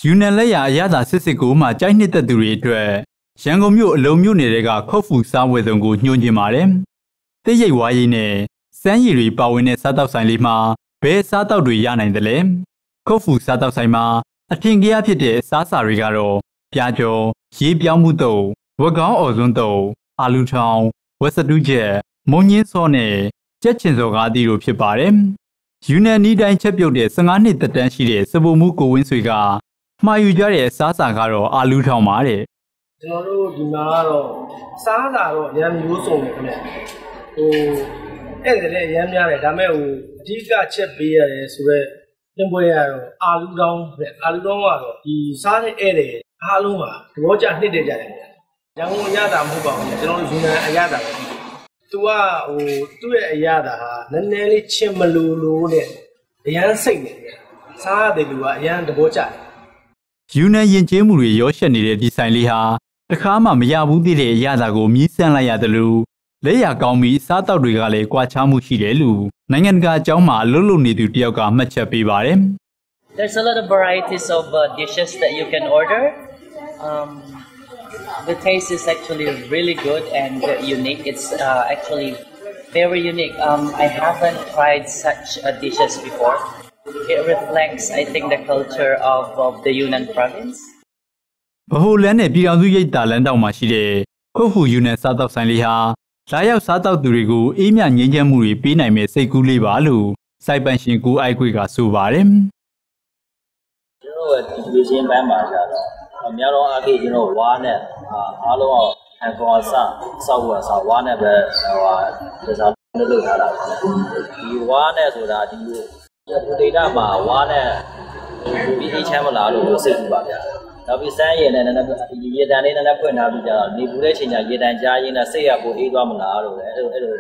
ယူနန်လက်ရာအရသာစစ်စစ်ကိုမှကြိုက်နှစ်သက်သူတွေအတွက်ရန်ကုန်မြို့အလုံးမြို့နယ်တွေကခောက်ဖူစားဝယ်စုံကိုညွှန်ကျင်ပါတယ်။တိတ်ရိပ်ဝါးရည်နဲ့စမ်းရည်တွေပါဝင်တဲ့စားတောက်ဆိုင်လေးမှာဘယ်စားတောက်တွေရနိုင်တယ်လဲ။ခောက်ဖူစားတောက်ဆိုင်မှာအထင်ကြီးအဖြစ်တဲ့အစားအစာတွေကတော့ပြားကျော်ရေးပြောင်းမှုတုပ်ဝက်ကောင်းအော်စွန်းတုပ်အာလူထောင်ဝက်စတူးချက်မုံညင်းစောနဲ့ကြက်ချင်စော်ကားသီးတို့ဖြစ်ပါတယ်။ယူနန်နီးတိုင်းချက်ပြုတ်တဲ့15နှစ်သက်တမ်းရှိတဲ့စပူမှုကိုဝင်းဆွေကမှာယူကြတဲ့အစားအစာကတော့အာလူထောင်ပါတဲ့။ကျွန်တော်တို့ဒီမှာကတော့စားတာတော့အများမျိုးစုံတယ်ခင်ဗျ။အဲ့ဒါလည်းအများများတယ်ဒါပေမဲ့အဓိကချက်ပေးရတယ်ဆိုတော့တင်ပွဲရတော့အာလူတောင်းပဲအာလူတောင်းကတော့ဒီစားတဲ့ဧည့်သည်အားလုံးပါသဘောကျနှစ်တဲ့ကြတယ်။ရန်ကုန်အရသာမဟုတ်ပါဘူးကျွန်တော်တို့ယူနန်အရသာပဲ။သူကသူ့ရဲ့အရသာဟာနည်းနည်းလေးချင်းမလိုလိုနဲ့အရန်စိတ်နေတယ်။စားတဲ့လူကအရန်သဘောကျတယ်။ယူနန်ရင်ကျေးမှုတွေရောရှက်နေတဲ့ဒီဆိုင်လေးဟာတခါမှမရဘူးသေးတဲ့အရသာကိုမြည်ဆန်းလိုက်ရတယ်လို့လက်ရကောင်းပြီးစားတောက်တွေကလည်းကွာခြားမှုရှိတယ်လို့နိုင်ငံတကာအကြောင်းမှာအလုပ်လုပ်နေသူတယောက်ကမှတ်ချက်ပေးပါတယ်။ There's a lot of varieties of dishes that you can order. The taste is actually really good and unique. It's actually very unique. I haven't tried such dishes before. It reflects, I think, the culture of the Yunnan province. ဗဟိုလန်းနဲ့ပြည်အောင်စုရိပ်သာလန်းတောင်မှာရှိတဲ့ခုတ်ဟူယူနန်စားတောက်ဆိုင်လေးဟာလာရောက်စားတောက်သူတွေကိုအေးမြငြိမ်းချမ်းမှုတွေပေးနိုင်မဲ့စိတ်ကူးလေးပါလို့စိုက်ပန်ရှင်ကိုအိုက်ခွေကဆိုပါတယ်။ကျွန်တော်ဒီလူချင်းပန်းမှာကြတော့အများတော့အခေကျွန်တော်ဝါနဲ့အားလုံးအောင်အကောင်အဆောက်ဝါစားဝါနဲ့ပဲဒီစားလုပ်ထားတာ။ဒီဝါနဲ့ဆိုတာဒီဒေတာမှာဝါနဲ့ပြီးချမ်းမလားလို့စိတ်ကူပါဗျာ။နောက်ပြီးစမ်းရည်နဲ့ရေတံလေးနဲ့ဖွင့်ထားပြီးကြတော့နေပူတဲ့ချိန်ကျရေတံကြားရင်းနဲ့စိတ်ရပိုအေးသွားမလားလို့အဲ့လို